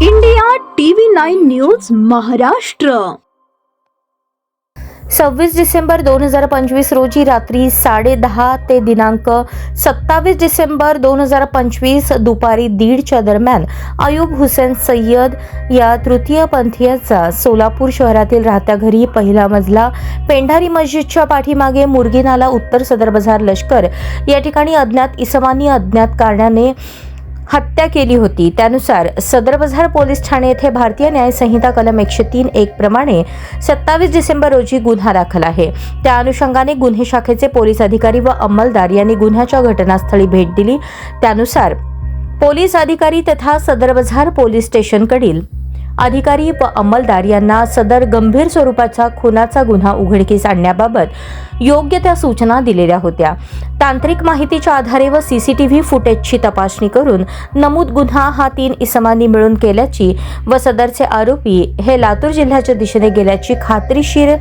India TV 9 news Maharashtra 26 December 2025 रोजी रात्री 10:30 ते दिनांक 27 डिसेंबर 2025 दुपारी 1:30च्या दरम्यान अयूब हुसेन सय्यद या तृतीयपंथीयाचा सोलापूर शहरातील राहत्या घरी पहिला मजला पेंढारी मस्जिदच्या पाठीमागे मुरगी नाला उत्तर सदर बाजार लष्कर या ठिकाणी अज्ञात इसमांनी अज्ञात कारणाने हत्या केली होती। त्यानुसार सदर बाजार पोलीस ठाणे येथे भारतीय न्याय संहिता कलम 103(1) प्रमाणे 27 डिसेंबर रोजी गुन्हा दाखल आहे। त्या अनुषंगाने गुन्हे शाखेचे पोलीस अधिकारी व अंमलदार यांनी गुन्ह्याच्या घटनास्थळी भेट दिली। त्यानुसार पोलीस अधिकारी तथा सदर बाजार पोलीस स्टेशनकडील अधिकारी व अंमलदार यांना सदर गंभीर स्वरूपाचा खुनाचा गुन्हा उघडकीस आणण्याबाबत योग्य त्या सूचना दिलेल्या होत्या। तांत्रिक माहितीच्या आधारे व सीसीटीव्ही फुटेजची तपासणी करून नमूद गुन्हा हा 3 इसमांनी मिळून केल्याची व सदरचे आरोपी हे लातूर जिल्ह्याच्या दिशेने गेल्याची खात्रीशीर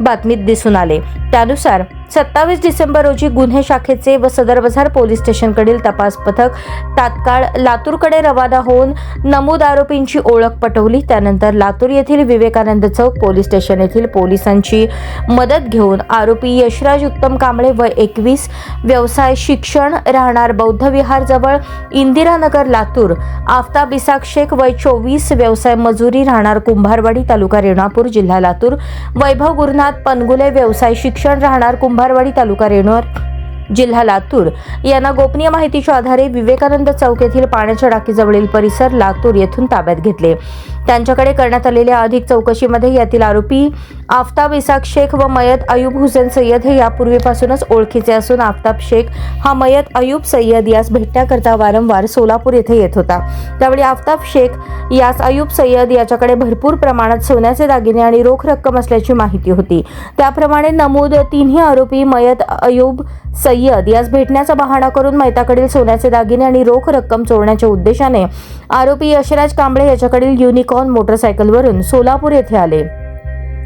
बातमीत दिसून आले। त्यानुसार 27 डिसेंबर रोजी गुन्हे शाखेचे व सदर बाजार पोलीस स्टेशनकडील तपास पथक तात्काळ लातूरकडे रवाना होऊन नमूद आरोपींची ओळख पटवली। त्यानंतर लातूर येथील विवेकानंद चौक पोलीस स्टेशन येथील पोलिसांची मदत घेऊन आरोपी यशराज उत्तम कांबळे वय 21 व्यवसाय शिक्षण राहणार बौद्ध विहार जवळ इंदिरानगर लातूर, आफताब इसाक शेख वय 24 व्यवसाय मजुरी राहणार कुंभारवाडी तालुका रेणापूर जिल्हा लातूर, वैभव गुरुनाथ पनगुले व्यवसाय शिक्षण राहणार कुंभारवाडी तालुका रेणापूर जिल्हा लातूर यांना गोपनीय माहितीच्या आधारे विवेकानंद चौक येथील पाण्याच्या टाकीजवळील परिसर लातूर येथून ताब्यात घेतले। त्यांच्याकडे करण्यात आलेल्या अधिक चौकशीमध्ये यातील आरोपी आफताब इसाक शेख व मयत अयूब हुसेन सय्यद हे यापूर्वीपासूनच ओळखीचे असून आफताब शेख हा मयत अयूब सय्यद यास भेटण्याकरता वारंवार सोलापूर येथे येत होता। त्यावेळी आफताब शेख यास अयूब सय्यद याच्याकडे भरपूर प्रमाणात सोन्याचे दागिने आणि रोख रक्कम असल्याची माहिती होती। त्याप्रमाणे नमूद 3ही आरोपी मयत अयूब सय्यद यास भेटण्याचा बहाणा करून मयताकडील सोन्याचे दागिने आणि रोख रक्कम चोरण्याच्या उद्देशाने आरोपी यशराज कांबळे याच्याकडील युनिकॉर्न मोटरसायकलवरून सोलापूर येथे आले।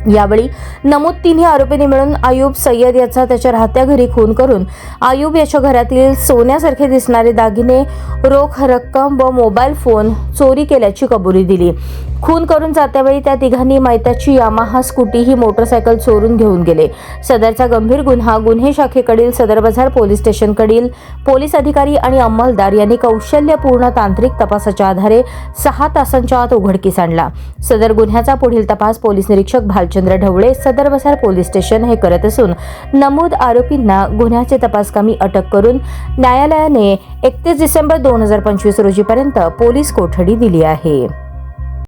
यावेळी नमूद 3ही आरोपींनी मिळून अयूब सय्यद याचा त्याच्या राहत्या घरी खून करून अयूब याच्या घरातील सोन्यासारखे दिसणारे दागिने, रोख रक्कम व मोबाईल फोन चोरी केल्याची कबुली दिली। खून करून जात्यावेळी त्या तिघांनी मयताची यामाहा स्कूटी ही मोटरसायकल चोरून घेऊन गेले। सदरचा गंभीर गुन्हा गुन्हे शाखेकडील सदर बाजार पोलीस स्टेशनकडील पोलीस अधिकारी आणि अंमलदार यांनी कौशल्यपूर्ण तांत्रिक तपासाच्या आधारे 6 तासांच्या आत उघडकीस आणला। सदर गुन्ह्याचा पुढील तपास पोलीस निरीक्षक भालचंद्र ढवळे सदर बाजार पोलीस स्टेशन हे करत असून नमूद आरोपींना गुन्ह्याचे तपासकामी अटक करून न्यायालयाने 31 डिसेंबर 2025 रोजीपर्यंत पोलीस कोठडी दिली आहे।